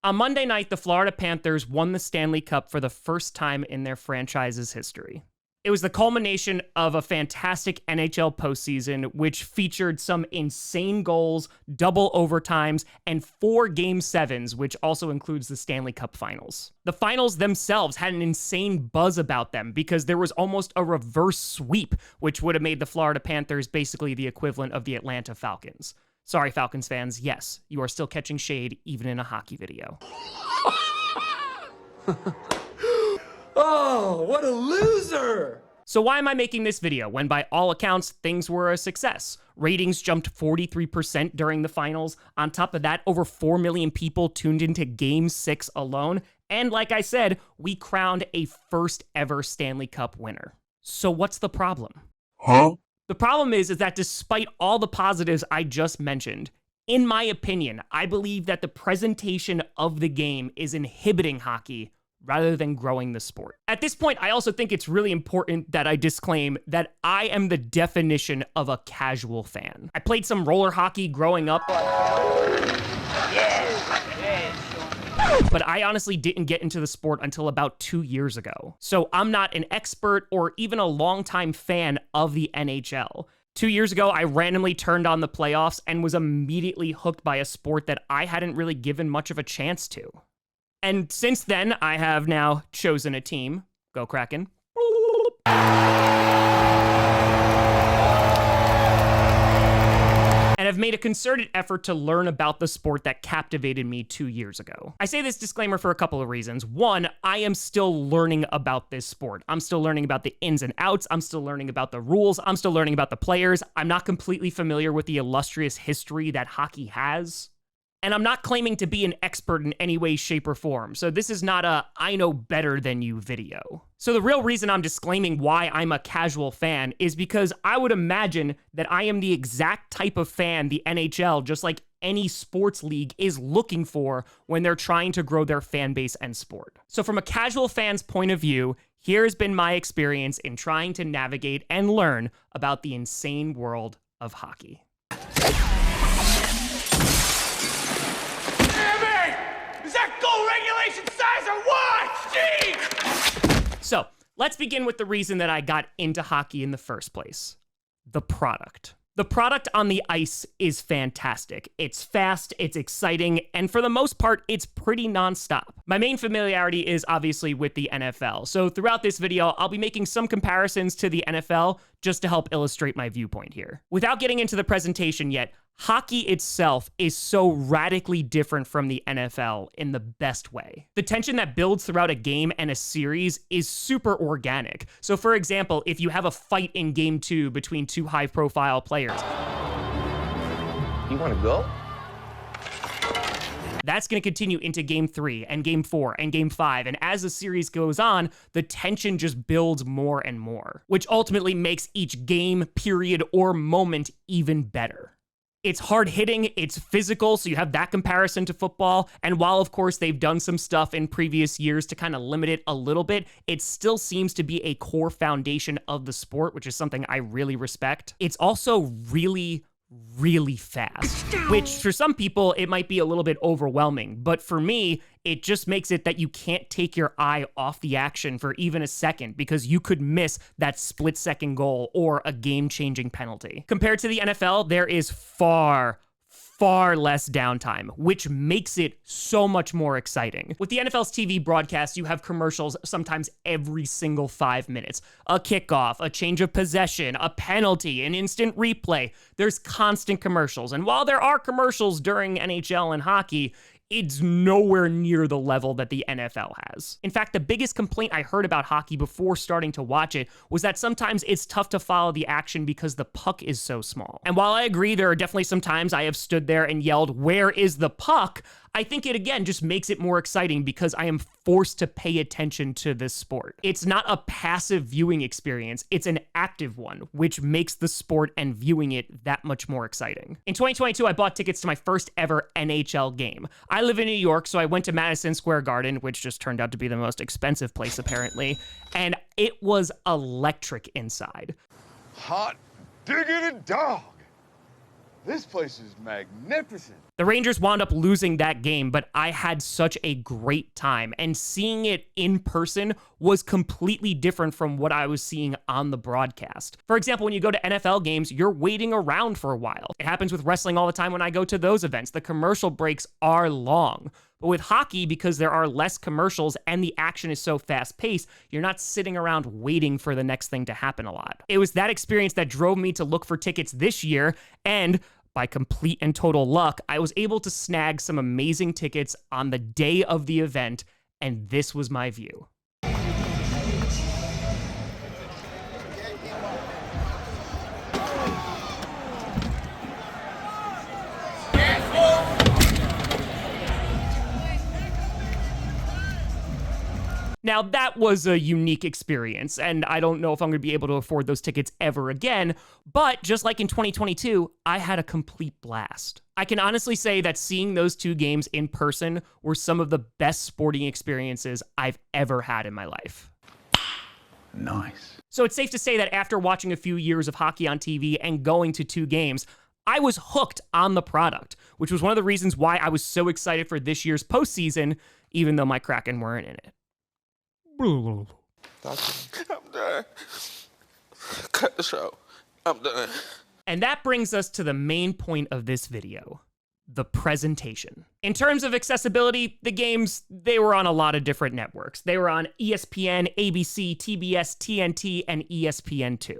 On Monday night, the Florida Panthers won the Stanley Cup for the first time in their franchise's history. It was the culmination of a fantastic NHL postseason, which featured some insane goals, double overtimes, and 4 Game 7s, which also includes the Stanley Cup Finals. The finals themselves had an insane buzz about them because there was almost a reverse sweep, which would have made the Florida Panthers basically the equivalent of the Atlanta Falcons. Sorry, Falcons fans, yes, you are still catching shade even in a hockey video. Oh, what a loser! So why am I making this video when by all accounts things were a success? Ratings jumped 43% during the finals. On top of that, over 4 million people tuned into Game 6 alone. And like I said, we crowned a first ever Stanley Cup winner. So what's the problem? The problem is that despite all the positives I just mentioned, in my opinion, I believe that the presentation of the game is inhibiting hockey rather than growing the sport. At this point, I also think it's really important that I disclaim that I am the definition of a casual fan. I played some roller hockey growing up, but I honestly didn't get into the sport until about 2 years ago. So I'm not an expert or even a longtime fan of the NHL. 2 years ago, I randomly turned on the playoffs and was immediately hooked by a sport that I hadn't really given much of a chance to. And since then, I have now chosen a team. Go Kraken. And have made a concerted effort to learn about the sport that captivated me 2 years ago. I say this disclaimer for a couple of reasons. One, I am still learning about this sport. I'm still learning about the ins and outs. I'm still learning about the rules. I'm still learning about the players. I'm not completely familiar with the illustrious history that hockey has. And I'm not claiming to be an expert in any way, shape, or form. So this is not a I know better than you video. So the real reason I'm disclaiming why I'm a casual fan is because I would imagine that I am the exact type of fan the NHL, just like any sports league, is looking for when they're trying to grow their fan base and sport. So from a casual fan's point of view, here's been my experience in trying to navigate and learn about the insane world of hockey. So, let's begin with the reason that I got into hockey in the first place. The product. The product on the ice is fantastic. It's fast, it's exciting, and for the most part, it's pretty nonstop. My main familiarity is obviously with the NFL, so throughout this video, I'll be making some comparisons to the NFL just to help illustrate my viewpoint here. Without getting into the presentation yet, hockey itself is so radically different from the NFL in the best way. The tension that builds throughout a game and a series is super organic. So for example, if you have a fight in Game 2 between 2 high-profile players, You want to go? that's going to continue into Game 3 and Game 4 and Game 5. And as the series goes on, the tension just builds more and more, which ultimately makes each game, period, or moment even better. It's hard hitting, it's physical, so you have that comparison to football. And while, of course, they've done some stuff in previous years to kind of limit it a little bit, it still seems to be a core foundation of the sport, which is something I really respect. It's also really fast, which for some people, it might be a little bit overwhelming. But for me, it just makes it that you can't take your eye off the action for even a second because you could miss that split-second goal or a game-changing penalty. Compared to the NFL, there is far less downtime, which makes it so much more exciting. With the NFL's TV broadcast, you have commercials sometimes every single 5 minutes. A kickoff, a change of possession, a penalty, an instant replay. There's constant commercials. And while there are commercials during NHL and hockey, it's nowhere near the level that the NFL has. In fact, the biggest complaint I heard about hockey before starting to watch it was that sometimes it's tough to follow the action because the puck is so small. And while I agree there are definitely some times I have stood there and yelled, "Where is the puck?" I think it, again, just makes it more exciting because I am forced to pay attention to this sport. It's not a passive viewing experience, it's an active one, which makes the sport and viewing it that much more exciting. In 2022, I bought tickets to my first ever NHL game. I live in New York, so I went to Madison Square Garden, which just turned out to be the most expensive place, apparently, and it was electric inside. Hot diggity dog. This place is magnificent. The Rangers wound up losing that game, but I had such a great time, and seeing it in person was completely different from what I was seeing on the broadcast. For example, when you go to NFL games, you're waiting around for a while. It happens with wrestling all the time when I go to those events. The commercial breaks are long. But with hockey, because there are less commercials and the action is so fast-paced, you're not sitting around waiting for the next thing to happen a lot. It was that experience that drove me to look for tickets this year, and by complete and total luck, I was able to snag some amazing tickets on the day of the event, and this was my view. Now, that was a unique experience, and I don't know if I'm going to be able to afford those tickets ever again, but just like in 2022, I had a complete blast. I can honestly say that seeing those two games in person were some of the best sporting experiences I've ever had in my life. Nice. So it's safe to say that after watching a few years of hockey on TV and going to two games, I was hooked on the product, which was one of the reasons why I was so excited for this year's postseason, even though my Kraken weren't in it. I'm done. Cut the show. I'm done. And that brings us to the main point of this video, the presentation. In terms of accessibility, the games, they were on a lot of different networks. They were on ESPN, ABC, TBS, TNT, and ESPN2.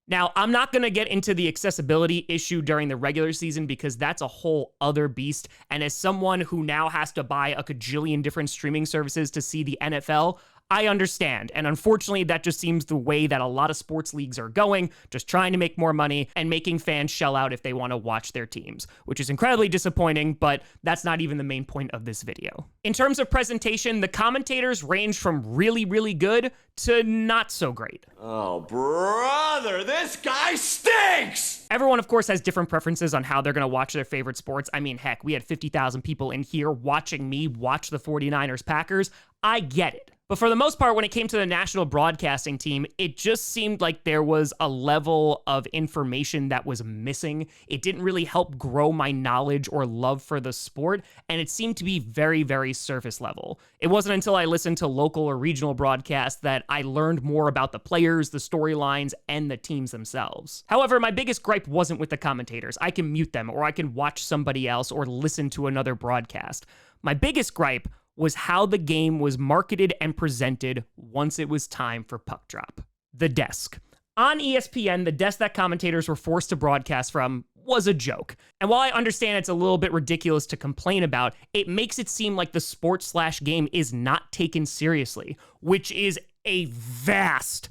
Now, I'm not going to get into the accessibility issue during the regular season because that's a whole other beast. And as someone who now has to buy a cajillion different streaming services to see the NFL, I understand. And unfortunately, that just seems the way that a lot of sports leagues are going, just trying to make more money and making fans shell out if they want to watch their teams, which is incredibly disappointing, but that's not even the main point of this video. In terms of presentation, the commentators range from really, really good to not so great. Oh, brother, this guy stinks! Everyone, of course, has different preferences on how they're going to watch their favorite sports. I mean, heck, we had 50,000 people in here watching me watch the 49ers Packers. I get it. But for the most part, when it came to the national broadcasting team, it just seemed like there was a level of information that was missing. It didn't really help grow my knowledge or love for the sport, and it seemed to be very, very surface level. It wasn't until I listened to local or regional broadcasts that I learned more about the players, the storylines, and the teams themselves. However, my biggest gripe wasn't with the commentators. I can mute them, or I can watch somebody else, or listen to another broadcast. My biggest gripe was how the game was marketed and presented once it was time for puck drop. The desk. On ESPN, the desk that commentators were forced to broadcast from was a joke. And while I understand it's a little bit ridiculous to complain about, it makes it seem like the sport/game is not taken seriously, which is a vast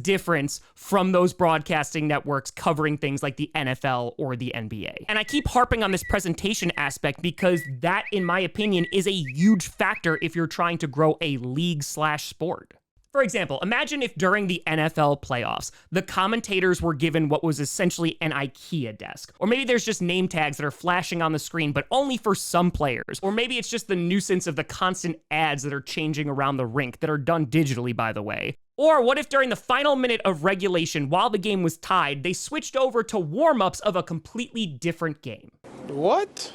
difference from those broadcasting networks covering things like the NFL or the NBA. And I keep harping on this presentation aspect because that, in my opinion, is a huge factor if you're trying to grow a league/sport. For example, imagine if during the NFL playoffs, the commentators were given what was essentially an IKEA desk. Or maybe there's just name tags that are flashing on the screen, but only for some players. Or maybe it's just the nuisance of the constant ads that are changing around the rink that are done digitally, by the way. Or what if during the final minute of regulation, while the game was tied, they switched over to warm-ups of a completely different game? What?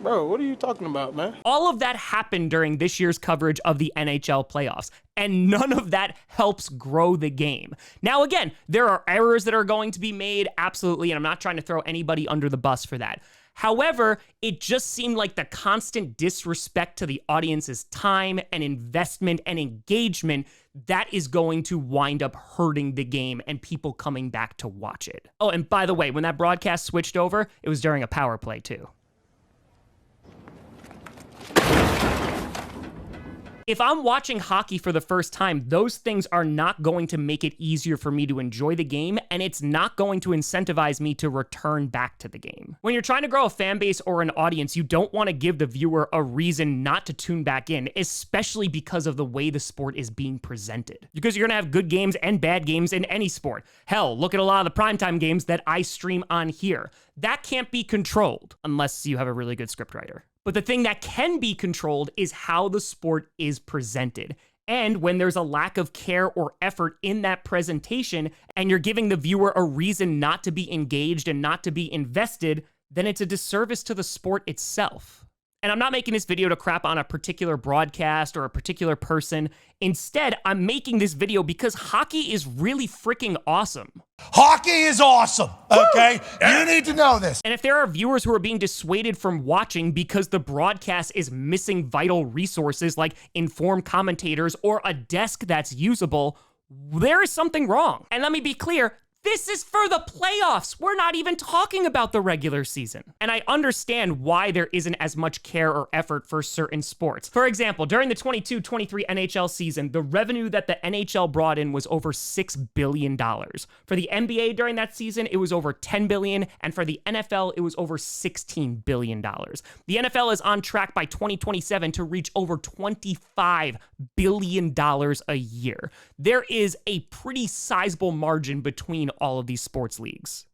Bro, what are you talking about, man? All of that happened during this year's coverage of the NHL playoffs, and none of that helps grow the game. Now, again, there are errors that are going to be made, absolutely, and I'm not trying to throw anybody under the bus for that. However, it just seemed like the constant disrespect to the audience's time and investment and engagement that is going to wind up hurting the game and people coming back to watch it. Oh, and by the way, when that broadcast switched over, it was during a power play too. If I'm watching hockey for the first time, those things are not going to make it easier for me to enjoy the game, and it's not going to incentivize me to return back to the game. When you're trying to grow a fan base or an audience, you don't want to give the viewer a reason not to tune back in, especially because of the way the sport is being presented. Because you're going to have good games and bad games in any sport. Hell, look at a lot of the primetime games that I stream on here. That can't be controlled unless you have a really good scriptwriter. But the thing that can be controlled is how the sport is presented. And when there's a lack of care or effort in that presentation, and you're giving the viewer a reason not to be engaged and not to be invested, then it's a disservice to the sport itself. And I'm not making this video to crap on a particular broadcast or a particular person. Instead, I'm making this video because hockey is really freaking awesome. Hockey is awesome, okay? You need to know this. And if there are viewers who are being dissuaded from watching because the broadcast is missing vital resources like informed commentators or a desk that's usable, there is something wrong. And let me be clear, this is for the playoffs. We're not even talking about the regular season. And I understand why there isn't as much care or effort for certain sports. For example, during the 22-23 NHL season, the revenue that the NHL brought in was over $6 billion. For the NBA during that season, it was over $10 billion, and for the NFL, it was over $16 billion. The NFL is on track by 2027 to reach over $25 billion a year. There is a pretty sizable margin between all of these sports leagues.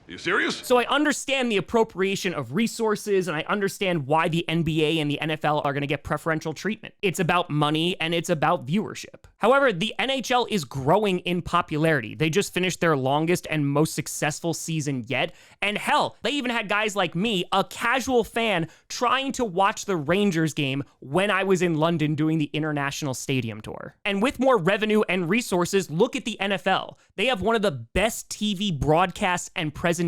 You serious? So I understand the appropriation of resources, and I understand why the NBA and the NFL are going to get preferential treatment. It's about money and it's about viewership. However, the NHL is growing in popularity. They just finished their longest and most successful season yet. And hell, they even had guys like me, a casual fan, trying to watch the Rangers game when I was in London doing the International Stadium Tour. And with more revenue and resources, look at the NFL. They have one of the best TV broadcasts and presentations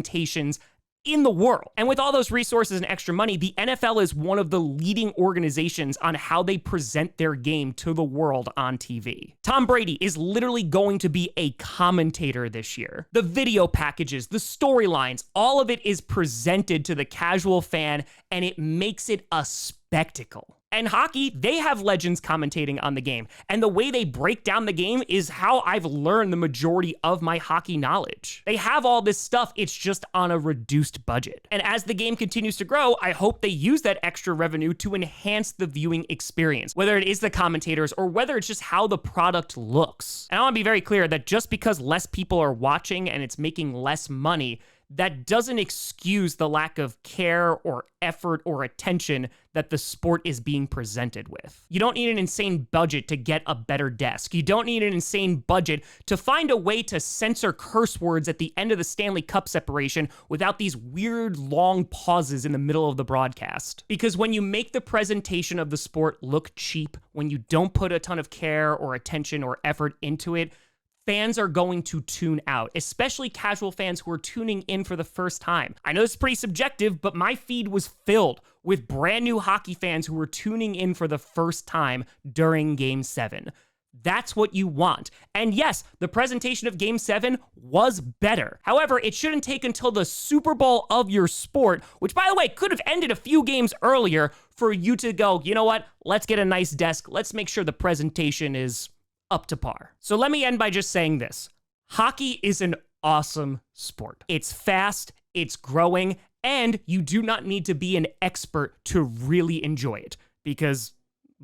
in the world. And with all those resources and extra money, the NFL is one of the leading organizations on how they present their game to the world on TV. Tom Brady is literally going to be a commentator this year. The video packages, the storylines, all of it is presented to the casual fan, and it makes it a spectacle. And hockey, they have legends commentating on the game. And the way they break down the game is how I've learned the majority of my hockey knowledge. They have all this stuff, it's just on a reduced budget. And as the game continues to grow, I hope they use that extra revenue to enhance the viewing experience, whether it is the commentators or whether it's just how the product looks. And I want to be very clear that just because less people are watching and it's making less money, that doesn't excuse the lack of care or effort or attention that the sport is being presented with. You don't need an insane budget to get a better desk. You don't need an insane budget to find a way to censor curse words at the end of the Stanley Cup separation without these weird long pauses in the middle of the broadcast. Because when you make the presentation of the sport look cheap, when you don't put a ton of care or attention or effort into it, fans are going to tune out, especially casual fans who are tuning in for the first time. I know it's pretty subjective, but my feed was filled with brand new hockey fans who were tuning in for the first time during Game 7. That's what you want. And yes, the presentation of Game 7 was better. However, it shouldn't take until the Super Bowl of your sport, which by the way, could have ended a few games earlier, for you to go, you know what, let's get a nice desk, let's make sure the presentation is up to par. So let me end by just saying this. Hockey is an awesome sport. It's fast, it's growing, and you do not need to be an expert to really enjoy it, because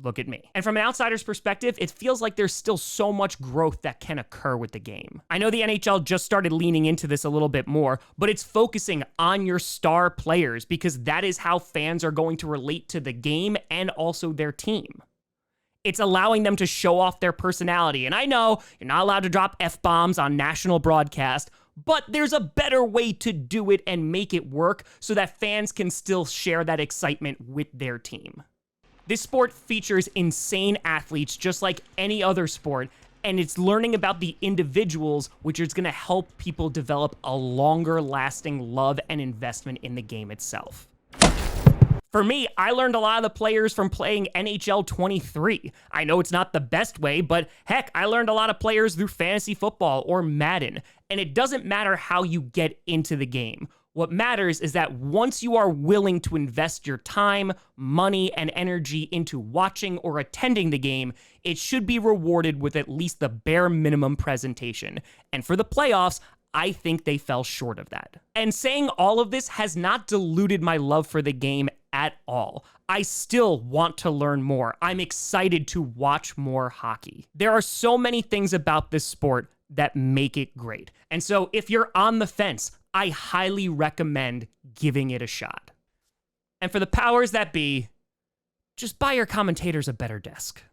look at me. And from an outsider's perspective, it feels like there's still so much growth that can occur with the game. I know the NHL just started leaning into this a little bit more, but it's focusing on your star players because that is how fans are going to relate to the game and also their team. It's allowing them to show off their personality. And I know you're not allowed to drop F-bombs on national broadcast, but there's a better way to do it and make it work so that fans can still share that excitement with their team. This sport features insane athletes just like any other sport, and it's learning about the individuals, which is going to help people develop a longer lasting love and investment in the game itself. For me, I learned a lot of the players from playing NHL 23. I know it's not the best way, but heck, I learned a lot of players through fantasy football or Madden. And it doesn't matter how you get into the game. What matters is that once you are willing to invest your time, money, and energy into watching or attending the game, it should be rewarded with at least the bare minimum presentation. And for the playoffs, I think they fell short of that. And saying all of this has not diluted my love for the game at all. I still want to learn more. I'm excited to watch more hockey. There are so many things about this sport that make it great. And so if you're on the fence, I highly recommend giving it a shot. And for the powers that be, just buy your commentators a better desk.